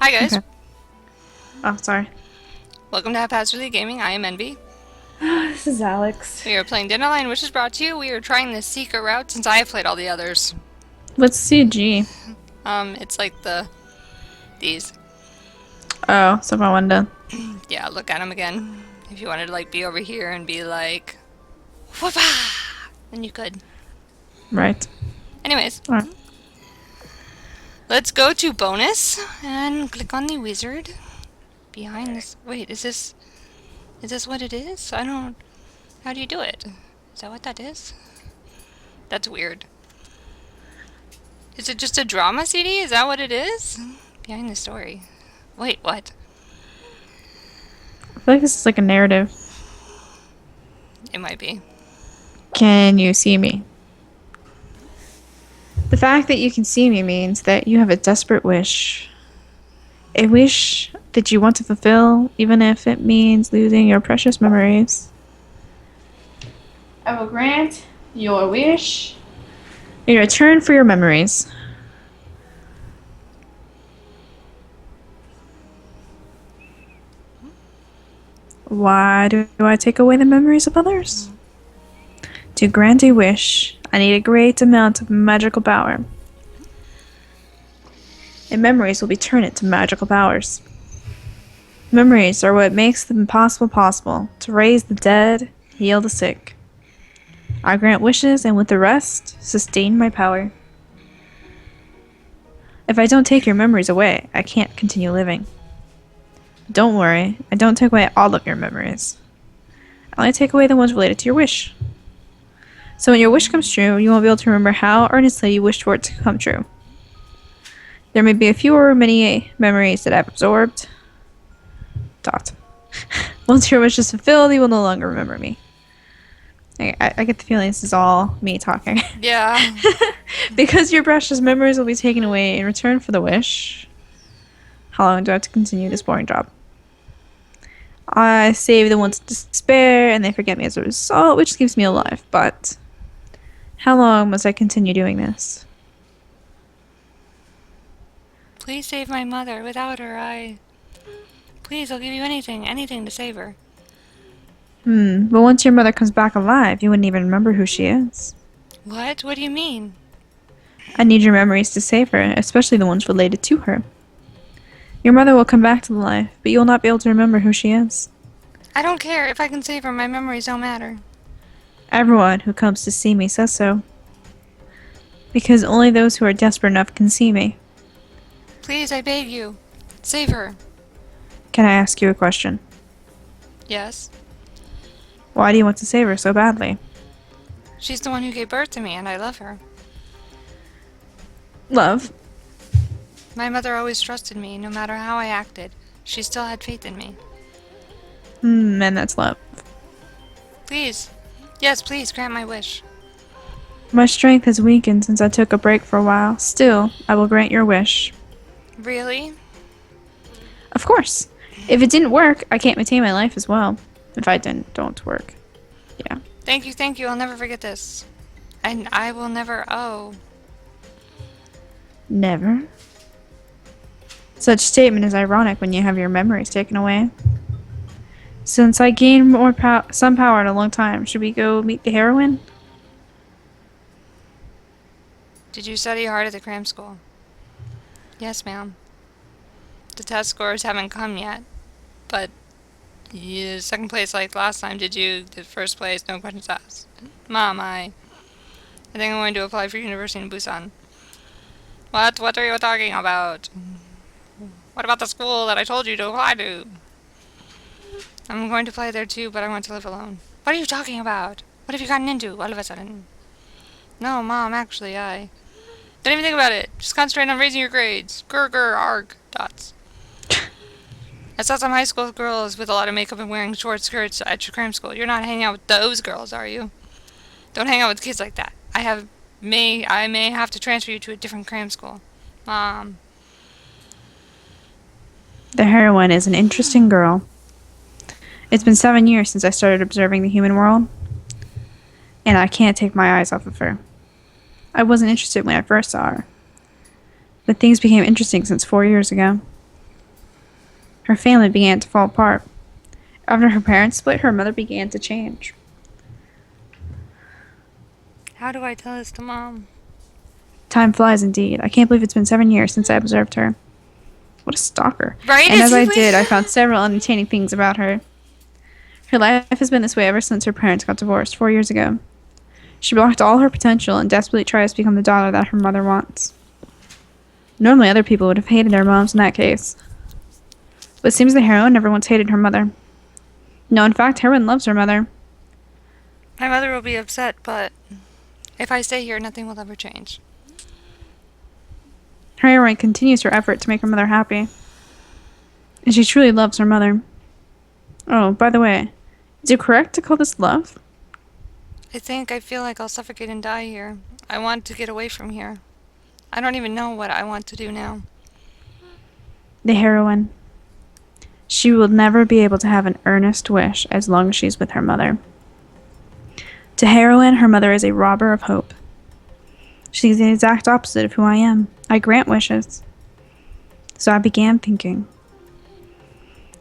Hi guys, Okay. Oh, sorry. welcome to Haphazardly Gaming. I am Envy. This is Alex. We are playing Dandelion Wishes brought to you. We are trying the secret route since I have played all the others. What's CG? It's like these. Oh, so if I wanted to. Yeah, look at them again. If you wanted to like be over here and be like, whoopah, then you could. Right. Anyways, Alright. let's go to bonus and click on the wizard behind this. Wait, is this what it is? I don't. How do you do it? Is that what that is? That's weird. Is it just a drama CD? Is that what it is? Behind the story. Wait, what? I feel like this is like a narrative. It might be. Can you see me? The fact that you can see me means that you have a desperate wish. A wish that you want to fulfill, even if it means losing your precious memories. I will grant your wish in return for your memories. Why do I take away the memories of others? To grant a wish, I need a great amount of magical power. And memories will be turned into magical powers. Memories are what makes the impossible possible, to raise the dead, heal the sick. I grant wishes and with the rest, sustain my power. If I don't take your memories away, I can't continue living. Don't worry, I don't take away all of your memories. I only take away the ones related to your wish. So when your wish comes true, you won't be able to remember how earnestly you wished for it to come true. There may be a few or many memories that I've absorbed. Dot. Once your wish is fulfilled, you will no longer remember me. I get the feeling this is all me talking. Yeah. Because your precious memories will be taken away in return for the wish. How long do I have to continue this boring job? I save the ones in despair, and they forget me as a result, which keeps me alive. But how long must I continue doing this? Please save my mother. Without her, Please, I'll give you anything. Anything to save her. But once your mother comes back alive, you wouldn't even remember who she is. What? What do you mean? I need your memories to save her, especially the ones related to her. Your mother will come back to life, but you will not be able to remember who she is. I don't care. If I can save her, my memories don't matter. Everyone who comes to see me says so. Because only those who are desperate enough can see me. Please, I beg you. Save her. Can I ask you a question? Yes. Why do you want to save her so badly? She's the one who gave birth to me, and I love her. Love. My mother always trusted me, no matter how I acted. She still had faith in me. And that's love. Please. Yes, please, grant my wish. My strength has weakened since I took a break for a while. Still, I will grant your wish. Really? Of course. If it didn't work, I can't maintain my life as well. If I don't work. Yeah. Thank you, I'll never forget this. And I will never, Never. Such statement is ironic when you have your memories taken away. Since I gained some power in a long time, should we go meet the heroine? Did you study hard at the cram school? Yes, ma'am. The test scores haven't come yet, but you second place like last time. Did first place, no questions asked. Mom, I think I'm going to apply for university in Busan. What? What are you talking about? What about the school that I told you to apply to? I'm going to apply there too, but I want to live alone. What are you talking about? What have you gotten into all of a sudden? No, Mom, actually, I... Don't even think about it. Just concentrate on raising your grades. Grr, arg, dots. I saw some high school girls with a lot of makeup and wearing short skirts at your cram school. You're not hanging out with those girls, are you? Don't hang out with kids like that. I may have to transfer you to a different cram school. Mom. The heroine is an interesting girl. It's been 7 years since I started observing the human world, and I can't take my eyes off of her. I wasn't interested when I first saw her, but things became interesting since 4 years ago. Her family began to fall apart. After her parents split, her mother began to change. How do I tell this to Mom? Time flies indeed. I can't believe it's been 7 years since I observed her. What a stalker. Right? And as I did, I found several entertaining things about her. Her life has been this way ever since her parents got divorced 4 years ago. She blocked all her potential and desperately tries to become the daughter that her mother wants. Normally, other people would have hated their moms in that case. But it seems the heroine never once hated her mother. No, in fact, heroine loves her mother. My mother will be upset, but if I stay here, nothing will ever change. Her heroine continues her effort to make her mother happy. And she truly loves her mother. Oh, by the way, is it correct to call this love? I feel like I'll suffocate and die here. I want to get away from here. I don't even know what I want to do now. The heroine. She will never be able to have an earnest wish as long as she's with her mother. To heroine, her mother is a robber of hope. She's the exact opposite of who I am. I grant wishes. So I began thinking,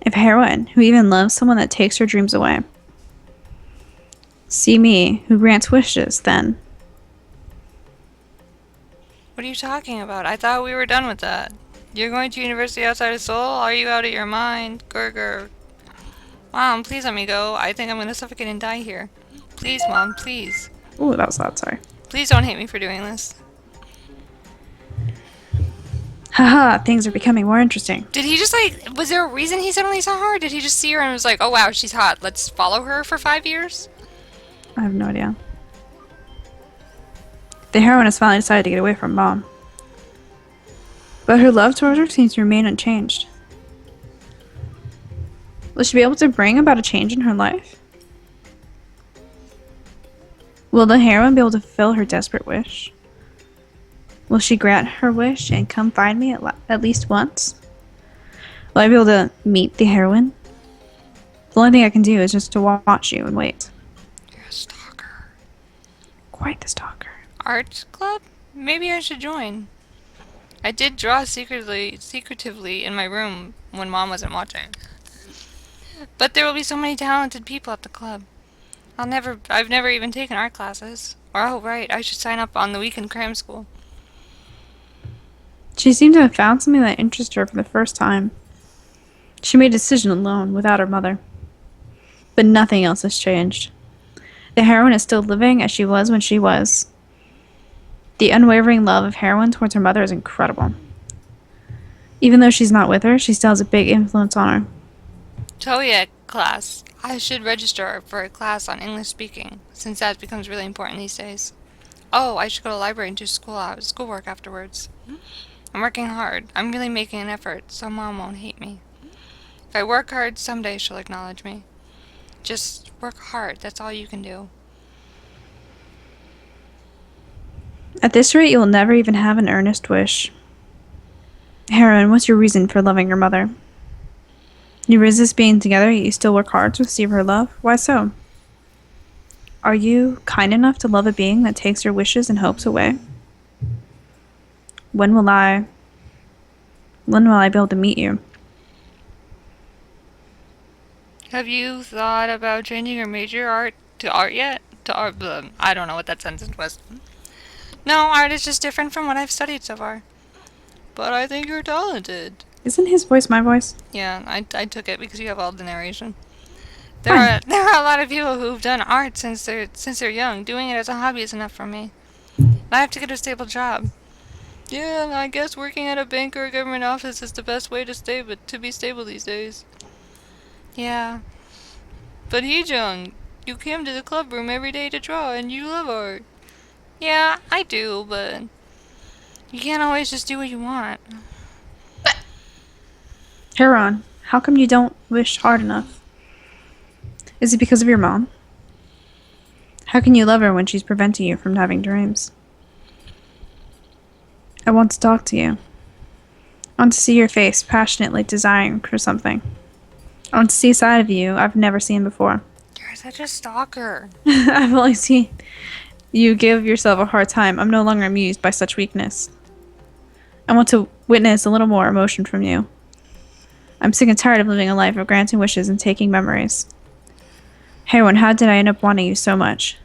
if heroine, who even loves someone that takes her dreams away, see me, who grants wishes, then. What are you talking about? I thought we were done with that. You're going to university outside of Seoul? Are you out of your mind? Gurgur. Mom, please let me go. I think I'm going to suffocate and die here. Please, Mom, please. Ooh, that was loud, sorry. Please don't hate me for doing this. Haha, things are becoming more interesting. Did he just was there a reason he suddenly saw her? Did he just see her and was like, oh wow, she's hot. Let's follow her for 5 years? I have no idea. The heroine has finally decided to get away from Mom. But her love towards her seems to remain unchanged. Will she be able to bring about a change in her life? Will the heroine be able to fulfill her desperate wish? Will she grant her wish and come find me at least once? Will I be able to meet the heroine? The only thing I can do is just to watch you and wait. You're a stalker. Quite the stalker. Art club? Maybe I should join. I did draw secretively in my room when Mom wasn't watching. But there will be so many talented people at the club. I've never even taken art classes. Or, oh right, I should sign up on the weekend cram school. She seemed to have found something that interested her for the first time. She made a decision alone, without her mother. But nothing else has changed. The heroine is still living as she was when she was. The unwavering love of heroine towards her mother is incredible. Even though she's not with her, she still has a big influence on her. Toya class. I should register for a class on English speaking, since that becomes really important these days. Oh, I should go to the library and do schoolwork afterwards. I'm working hard. I'm really making an effort, so Mom won't hate me. If I work hard, someday she'll acknowledge me. Just work hard. That's all you can do. At this rate, you will never even have an earnest wish. Heroine, what's your reason for loving your mother? You resist being together, yet you still work hard to receive her love? Why so? Are you kind enough to love a being that takes your wishes and hopes away? When will I be able to meet you? Have you thought about changing your major to art yet? I don't know what that sentence was. No, art is just different from what I've studied so far. But I think you're talented. Isn't his voice my voice? Yeah, I took it because you have all the narration. There are a lot of people who've done art since they're young. Doing it as a hobby is enough for me. I have to get a stable job. Yeah, I guess working at a bank or a government office is the best way to be stable these days. Yeah. But Heejung, you came to the club room every day to draw and you love art. Yeah, I do, but you can't always just do what you want. Heron, how come you don't wish hard enough? Is it because of your mom? How can you love her when she's preventing you from having dreams? I want to talk to you. I want to see your face passionately desiring for something. I want to see a side of you I've never seen before. You're such a stalker. I've only seen you give yourself a hard time. I'm no longer amused by such weakness. I want to witness a little more emotion from you. I'm sick and tired of living a life of granting wishes and taking memories. Heron, how did I end up wanting you so much?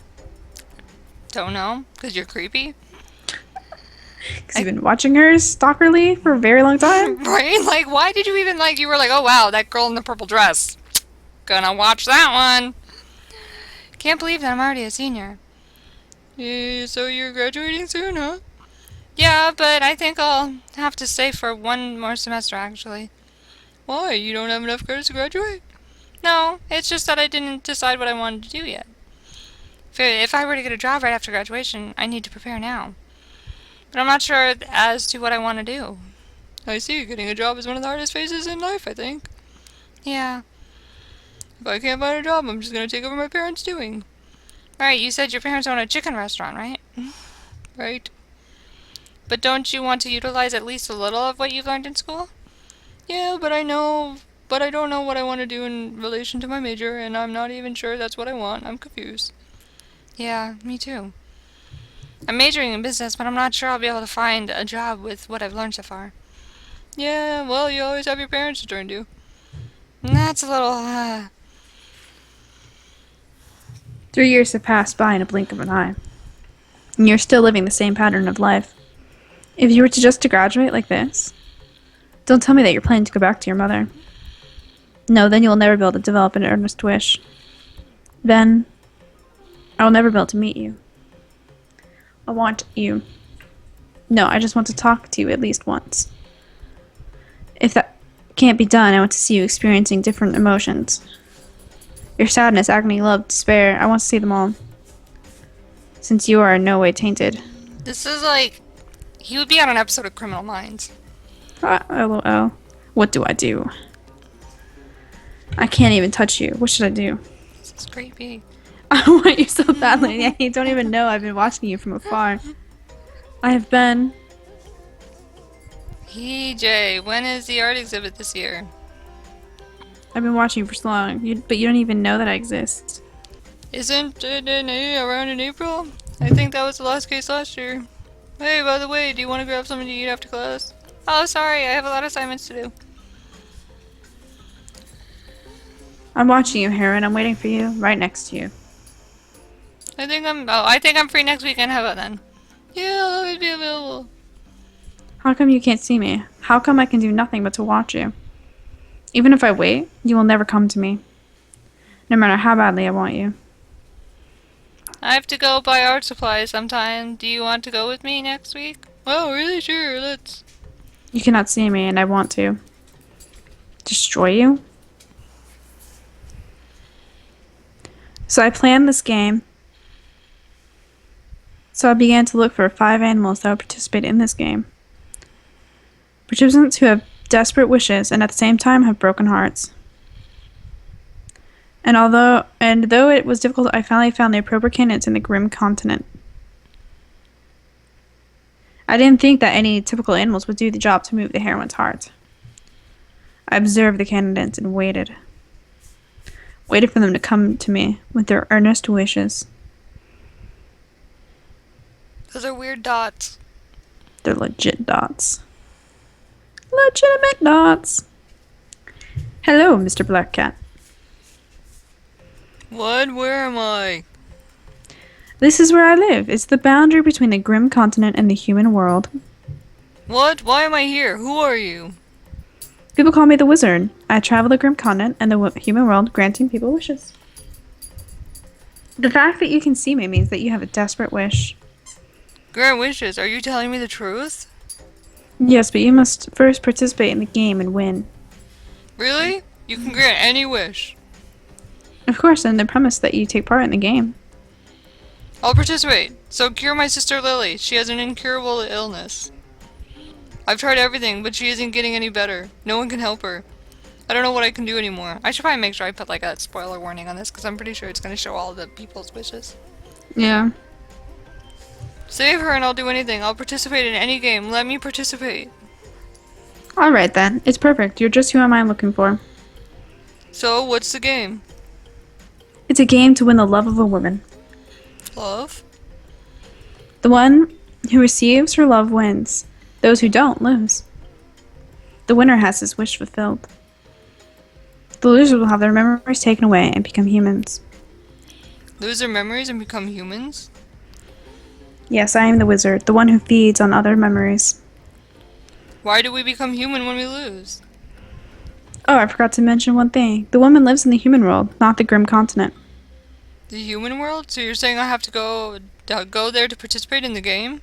Don't know, because you're creepy. Because you've been watching her stalkerly for a very long time? Right? Like, why did you even, like, you were like, oh wow, that girl in the purple dress. Gonna watch that one. Can't believe that I'm already a senior. Yeah, so you're graduating soon, huh? Yeah, but I think I'll have to stay for one more semester, actually. Why? You don't have enough credits to graduate? No, it's just that I didn't decide what I wanted to do yet. If I were to get a job right after graduation, I need to prepare now. But I'm not sure as to what I want to do. I see. Getting a job is one of the hardest phases in life, I think. Yeah. If I can't find a job, I'm just going to take over my parents' doing. Right, you said your parents own a chicken restaurant, right? Right. But don't you want to utilize at least a little of what you've learned in school? Yeah, but I don't know what I want to do in relation to my major, and I'm not even sure that's what I want. I'm confused. Yeah, me too. I'm majoring in business, but I'm not sure I'll be able to find a job with what I've learned so far. Yeah, well, you always have your parents to turn to. That's a little, 3 years have passed by in a blink of an eye. And you're still living the same pattern of life. If you were to graduate like this, don't tell me that you're planning to go back to your mother. No, then you'll never be able to develop an earnest wish. Then, I will never be able to meet you. I want you. No, I just want to talk to you at least once. If that can't be done, I want to see you experiencing different emotions. Your sadness, agony, love, despair, I want to see them all. Since you are in no way tainted. this is like, he would be on an episode of Criminal Minds. LOL. What do I do? I can't even touch you. What should I do? This is creepy. I want you so badly. You don't even know I've been watching you from afar. I have been... Jay, when is the art exhibit this year? I've been watching you for so long, but you don't even know that I exist. Isn't it around in April? I think that was the last case last year. Hey, by the way, do you want to grab something to eat after class? Oh, sorry, I have a lot of assignments to do. I'm watching you, Heron. I'm waiting for you, right next to you. I think I'm free next weekend. How about then? Yeah, I'll always be available. How come you can't see me? How come I can do nothing but to watch you? Even if I wait, you will never come to me. No matter how badly I want you. I have to go buy art supplies sometime. Do you want to go with me next week? Oh, really? Sure, let's. You cannot see me, and I want to. Destroy you? So I planned this game. So I began to look for 5 animals that would participate in this game. Participants who have desperate wishes and at the same time have broken hearts. And though it was difficult, I finally found the appropriate candidates in the Grim Continent. I didn't think that any typical animals would do the job to move the heroine's heart. I observed the candidates and waited. Waited for them to come to me with their earnest wishes. Those are weird dots. They're legit dots. Legitimate dots. Hello, Mr. Black Cat. What? Where am I? This is where I live. It's the boundary between the Grim Continent and the human world. What? Why am I here? Who are you? People call me the Wizard. I travel the Grim Continent and the human world, granting people wishes. The fact that you can see me means that you have a desperate wish. Grant wishes. Are you telling me the truth? Yes, but you must first participate in the game and win. Really? You can grant any wish. Of course, and the premise that you take part in the game. I'll participate. So cure my sister Lily. She has an incurable illness. I've tried everything, but she isn't getting any better. No one can help her. I don't know what I can do anymore. I should probably make sure I put like a spoiler warning on this because I'm pretty sure it's going to show all the people's wishes. Yeah. Save her and I'll do anything. I'll participate in any game. Let me participate. Alright then. It's perfect. You're just who I'm looking for. So, what's the game? It's a game to win the love of a woman. Love? The one who receives her love wins. Those who don't lose. The winner has his wish fulfilled. The losers will have their memories taken away and become humans. Lose their memories and become humans? Yes, I am the wizard, the one who feeds on other memories. Why do we become human when we lose? Oh, I forgot to mention one thing. The woman lives in the human world, not the grim continent. The human world? So you're saying I have to go there to participate in the game?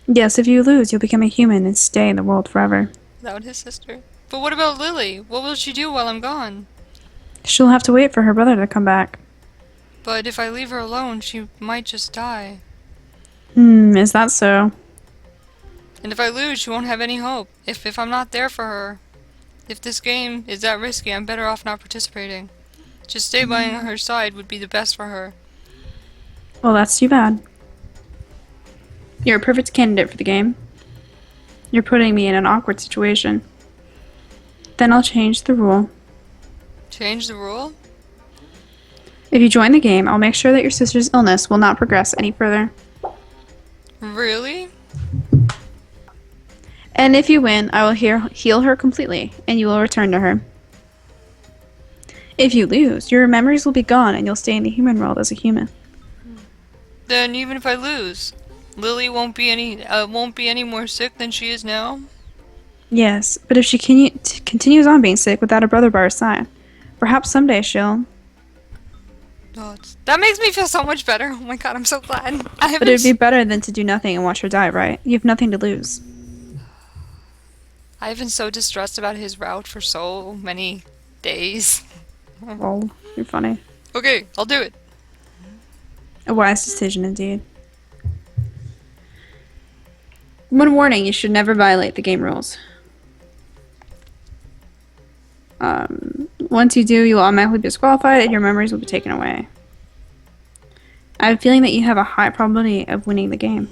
Yes, if you lose, you'll become a human and stay in the world forever. Without his sister. But what about Lily? What will she do while I'm gone? She'll have to wait for her brother to come back. But if I leave her alone, she might just die. Is that so? And if I lose, she won't have any hope. If I'm not there for her. If this game is that risky, I'm better off not participating. Just stay by her side would be the best for her. Well, that's too bad. You're a perfect candidate for the game. You're putting me in an awkward situation. Then I'll change the rule. Change the rule? If you join the game, I'll make sure that your sister's illness will not progress any further. Really? And if you win, I will heal her completely, and you will return to her. If you lose, your memories will be gone, and you'll stay in the human world as a human. Then even if I lose, Lily won't be any more sick than she is now? Yes, but if she continues on being sick without a brother by her side, perhaps someday she'll... Oh, that makes me feel so much better. Oh my god, I'm so glad. But it'd be better than to do nothing and watch her die, right? You have nothing to lose. I've been so distressed about his route for so many days. Oh, you're funny. Okay, I'll do it. A wise decision indeed. One warning, you should never violate the game rules. Once you do, you will automatically be disqualified and your memories will be taken away. I have a feeling that you have a high probability of winning the game.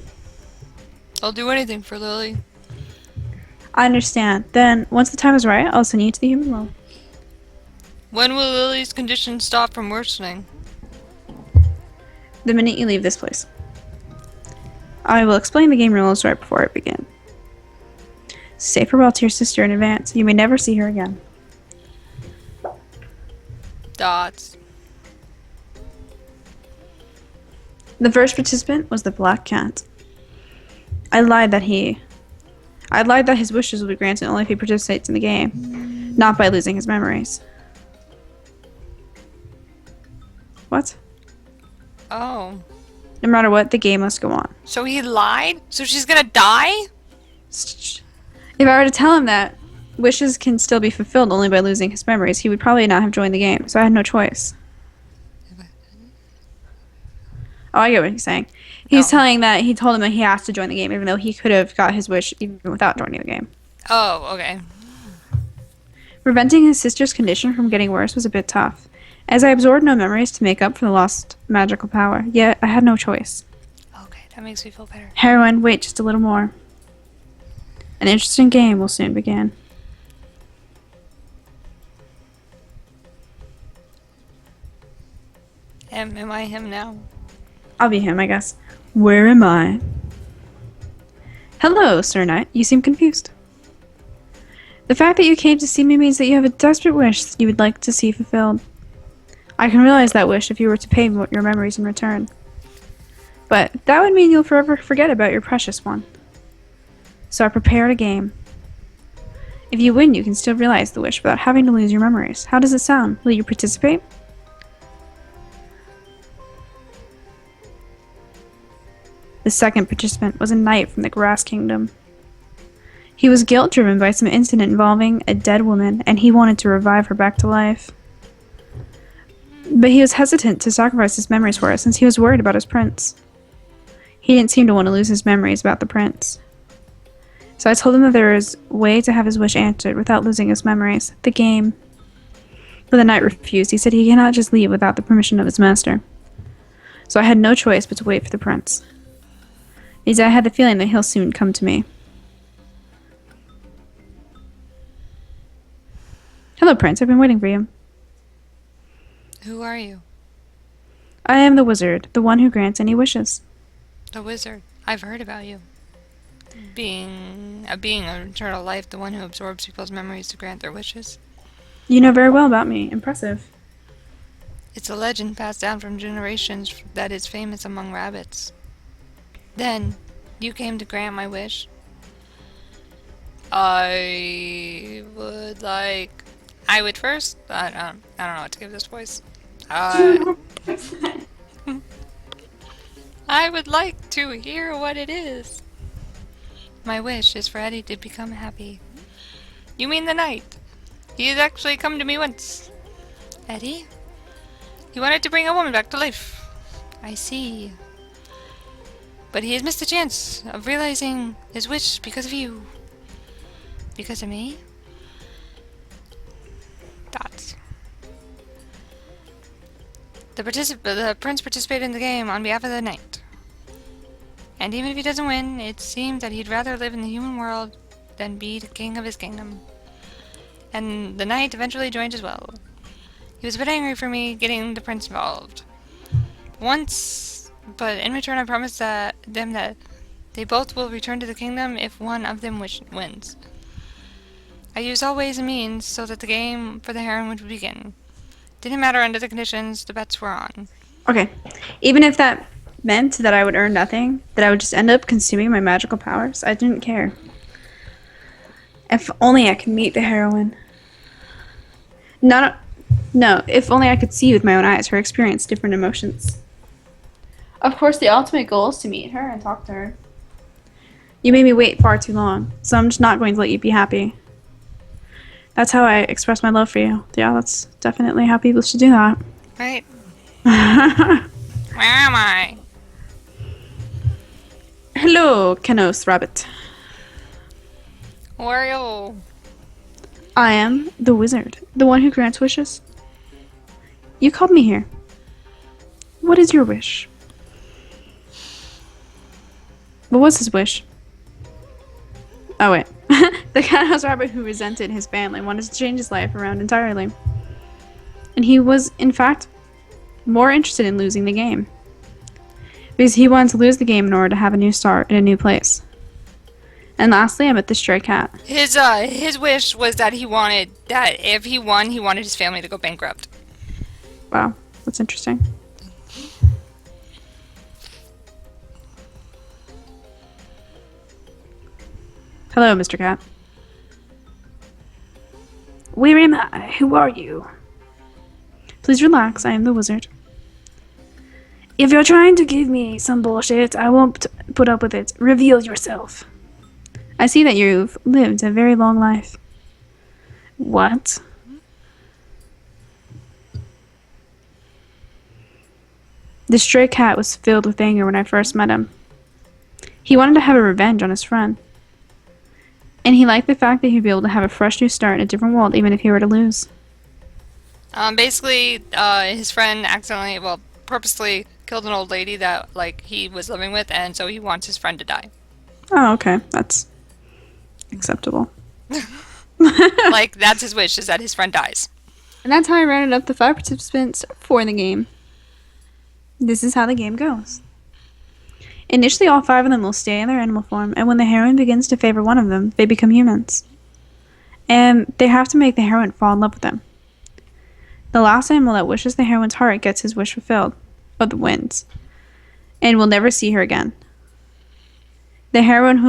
I'll do anything for Lily. I understand. Then, once the time is right, I'll send you to the human world. When will Lily's condition stop from worsening? The minute you leave this place. I will explain the game rules right before it begins. Say farewell to your sister in advance. You may never see her again. Dots. The first participant was the Black Cat. I lied that his wishes will be granted only if he participates in the game, not by losing his memories. What? Oh. No matter what, the game must go on. So he lied? So she's gonna die? If I were to tell him that wishes can still be fulfilled only by losing his memories, he would probably not have joined the game, so I had no choice. Oh, I get what he's saying. He's telling that he told him that he has to join the game, even though he could have got his wish even without joining the game. Oh, okay. Preventing his sister's condition from getting worse was a bit tough, as I absorbed no memories to make up for the lost magical power, yet I had no choice. Okay, that makes me feel better. Heroine, wait just a little more. An interesting game will soon begin. Am I him now? I'll be him, I guess. Where am I? Hello, Sir Knight. You seem confused. The fact that you came to see me means that you have a desperate wish that you would like to see fulfilled. I can realize that wish if you were to pay me your memories in return. But that would mean you'll forever forget about your precious one. So I prepared a game. If you win, you can still realize the wish without having to lose your memories. How does it sound? Will you participate? The second participant was a knight from the Grass Kingdom. He was guilt-driven by some incident involving a dead woman, and he wanted to revive her back to life. But he was hesitant to sacrifice his memories for her since he was worried about his prince. He didn't seem to want to lose his memories about the prince. So I told him that there was a way to have his wish answered without losing his memories. The game. But the knight refused. He said he cannot just leave without the permission of his master. So I had no choice but to wait for the prince. Because I had the feeling that he'll soon come to me. Hello, Prince. I've been waiting for you. Who are you? I am the wizard, the one who grants any wishes. The wizard. I've heard about you. Being of eternal life, the one who absorbs people's memories to grant their wishes. You know very well about me. Impressive. It's a legend passed down from generations that is famous among rabbits. Then, you came to grant my wish. I would like. I would first. I don't know what to give this voice. Uh, I would like to hear what it is. My wish is for Eddie to become happy. You mean the knight? He has actually come to me once. Eddie? He wanted to bring a woman back to life. I see. But he has missed the chance of realizing his wish because of you. Because of me? Dots. The prince participated in the game on behalf of the knight. And even if he doesn't win, it seems that he'd rather live in the human world than be the king of his kingdom. And the knight eventually joined as well. He was a bit angry for me getting the prince involved. Once, but in return I promised them that they both will return to the kingdom if one of them wins. I used all ways and means so that the game for the heron would begin. Didn't matter under the conditions the bets were on. Okay. Even if that meant that I would earn nothing, that I would just end up consuming my magical powers, I didn't care. If only I could meet the heroine. No, if only I could see with my own eyes her experience different emotions. Of course, the ultimate goal is to meet her and talk to her. You made me wait far too long, so I'm just not going to let you be happy. That's how I express my love for you. Yeah, that's definitely how people should do that. Right? Where am I? Hello, Kenos Rabbit. Wario. I am the wizard, the one who grants wishes. You called me here. What is your wish? What was his wish? Oh, wait. The Kenos Rabbit who resented his family wanted to change his life around entirely. And he was, in fact, more interested in losing the game. Because he wanted to lose the game in order to have a new start in a new place. And lastly, I met the stray cat. His wish was that if he won, he wanted his family to go bankrupt. Wow, that's interesting. Hello, Mr. Cat. Where am I? Who are you? Please relax, I am the wizard. If you're trying to give me some bullshit, I won't put up with it. Reveal yourself. I see that you've lived a very long life. What? The stray cat was filled with anger when I first met him. He wanted to have a revenge on his friend. And he liked the fact that he'd be able to have a fresh new start in a different world even if he were to lose. Basically, his friend purposely killed an old lady that, he was living with, and so he wants his friend to die. Oh, okay. That's acceptable. That's his wish, is that his friend dies. And that's how I rounded up the 5 participants for the game. This is how the game goes. Initially, all 5 of them will stay in their animal form, and when the heroine begins to favor one of them, they become humans. And they have to make the heroine fall in love with them. The last animal that wishes the heroine's heart gets his wish fulfilled, wins, and will never see her again. The heroine who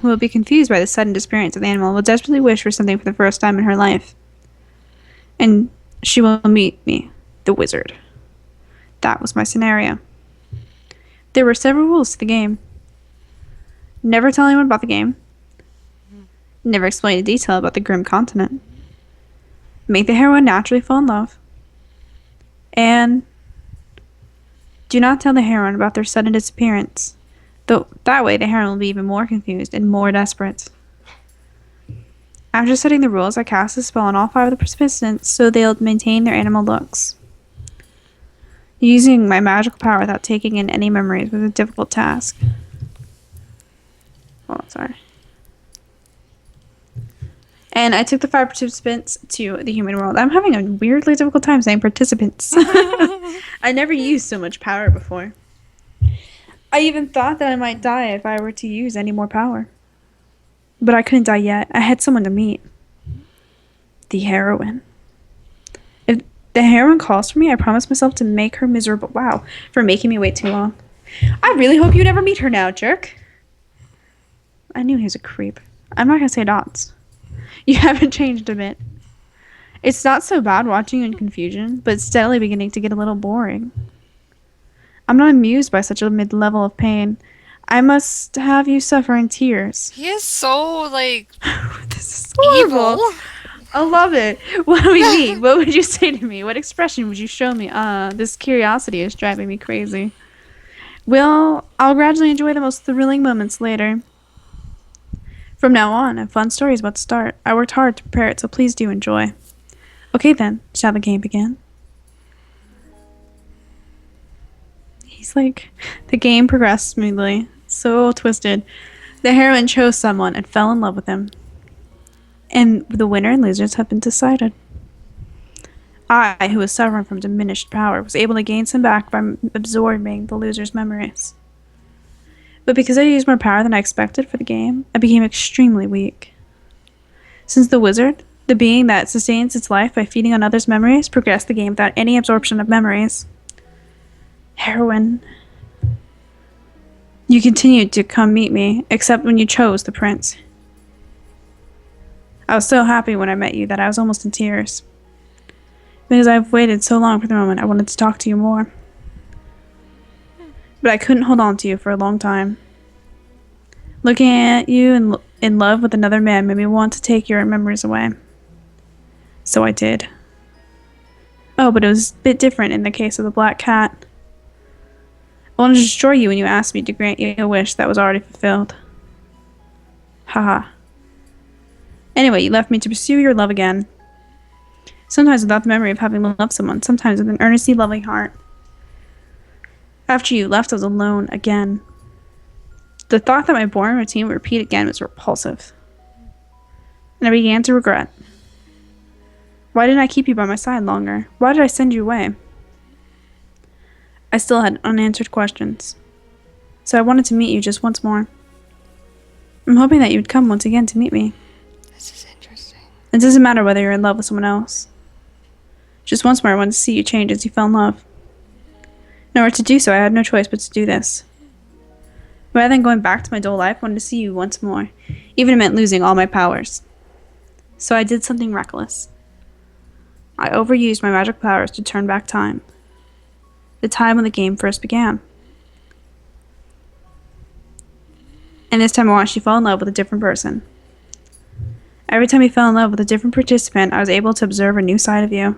will be confused by the sudden disappearance of the animal will desperately wish for something for the first time in her life. And she will meet me, the wizard. That was my scenario. There were several rules to the game. Never tell anyone about the game. Never explain in detail about the grim continent. Make the heroine naturally fall in love. And do not tell the heroine about their sudden disappearance. Though that way the heroine will be even more confused and more desperate. After setting the rules, I cast a spell on all 5 of the participants so they'll maintain their animal looks. Using my magical power without taking in any memories was a difficult task. Oh, sorry. And I took the 5 participants to the human world. I'm having a weirdly difficult time saying participants. I never used so much power before. I even thought that I might die if I were to use any more power. But I couldn't die yet. I had someone to meet. The heroine. If the heroine calls for me, I promise myself to make her miserable. Wow, for making me wait too long. I really hope you never meet her now, jerk. I knew he was a creep. I'm not gonna say dots. You haven't changed a bit. It's not so bad watching you in confusion, but it's steadily beginning to get a little boring. I'm not amused by such a mid-level of pain. I must have you suffer in tears. He is so, like, This is horrible. evil. I love it. What do we meet? What would you say to me? What expression would you show me? This curiosity is driving me crazy. Well, I'll gradually enjoy the most thrilling moments later. From now on, a fun story is about to start. I worked hard to prepare it, so please do enjoy. Okay then, shall the game begin? He's like, the game progressed smoothly. So twisted. The heroine chose someone and fell in love with him. And the winner and losers have been decided. I, who was suffering from diminished power, was able to gain some back by absorbing the loser's memories. But because I used more power than I expected for the game, I became extremely weak. Since the wizard, the being that sustains its life by feeding on others' memories, progressed the game without any absorption of memories. Heroine. You continued to come meet me, except when you chose the prince. I was so happy when I met you that I was almost in tears. Because I've waited so long for the moment, I wanted to talk to you more. But I couldn't hold on to you for a long time. Looking at you in love with another man made me want to take your memories away. So I did. Oh, but it was a bit different in the case of the black cat. I wanted to destroy you when you asked me to grant you a wish that was already fulfilled. Haha. Anyway, you left me to pursue your love again. Sometimes without the memory of having loved someone, sometimes with an earnestly loving heart. After you left, I was alone again. The thought that my boring routine would repeat again was repulsive. And I began to regret. Why didn't I keep you by my side longer? Why did I send you away? I still had unanswered questions. So I wanted to meet you just once more. I'm hoping that you would come once again to meet me. This is interesting. It doesn't matter whether you're in love with someone else. Just once more I wanted to see you change as you fell in love. In order to do so, I had no choice but to do this. Rather than going back to my dull life, I wanted to see you once more, even if it meant losing all my powers. So I did something reckless. I overused my magic powers to turn back time. The time when the game first began. And this time I watched you fall in love with a different person. Every time you fell in love with a different participant, I was able to observe a new side of you.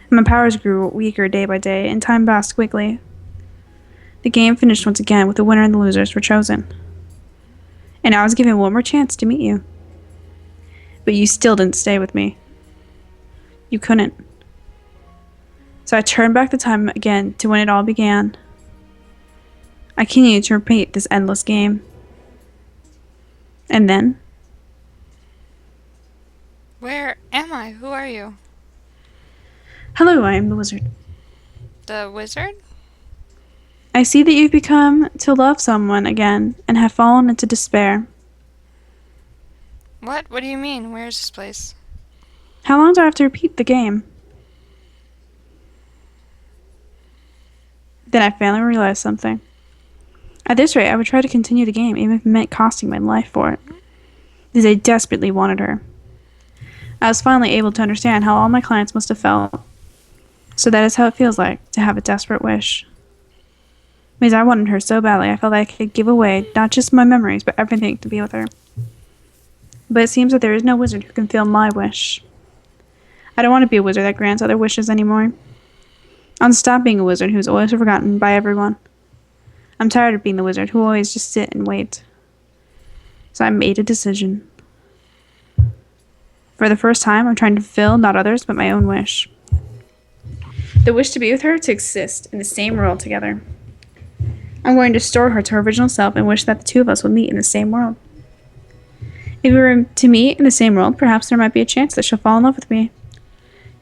And my powers grew weaker day by day, and time passed quickly. The game finished once again with the winner and the losers were chosen. And I was given one more chance to meet you. But you still didn't stay with me. You couldn't. So I turned back the time again to when it all began. I continued to repeat this endless game. And then... Where am I? Who are you? Hello, I am the wizard. The wizard? I see that you've become to love someone again and have fallen into despair. What? What do you mean? Where is this place? How long do I have to repeat the game? Then I finally realized something. At this rate, I would try to continue the game, even if it meant costing my life for it. Because I desperately wanted her. I was finally able to understand how all my clients must have felt. So that is how it feels like to have a desperate wish. Because I wanted her so badly, I felt like I could give away not just my memories, but everything to be with her. But it seems that there is no wizard who can fill my wish. I don't want to be a wizard that grants other wishes anymore. I want to stop being a wizard who is always forgotten by everyone. I'm tired of being the wizard who always just sit and wait. So I made a decision. For the first time, I'm trying to fulfill not others, but my own wish. The wish to be with her, to exist in the same world together. I'm going to restore her to her original self and wish that the two of us would meet in the same world. If we were to meet in the same world, perhaps there might be a chance that she'll fall in love with me.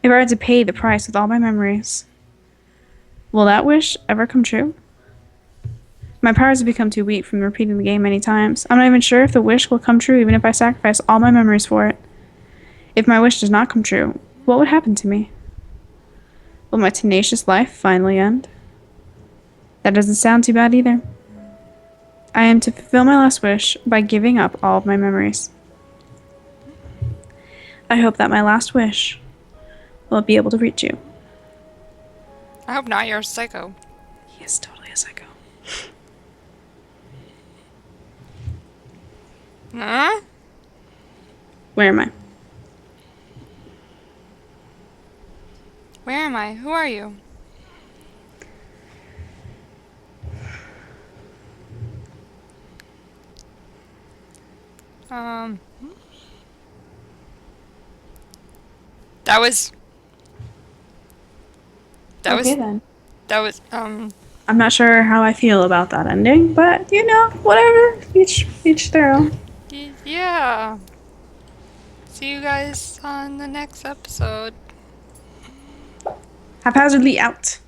If I had to pay the price with all my memories. Will that wish ever come true? My powers have become too weak from repeating the game many times. I'm not even sure if the wish will come true even if I sacrifice all my memories for it. If my wish does not come true, what would happen to me? Will my tenacious life finally end? That doesn't sound too bad either. I am to fulfill my last wish by giving up all of my memories. I hope that my last wish will be able to reach you. I hope not. You're a psycho. He is totally a psycho. Huh? Where am I? Where am I? Who are you? Um. That was. That was. Then. That was. I'm not sure how I feel about that ending, but you know, whatever. Each their own. Yeah. See you guys on the next episode. Haphazardly out.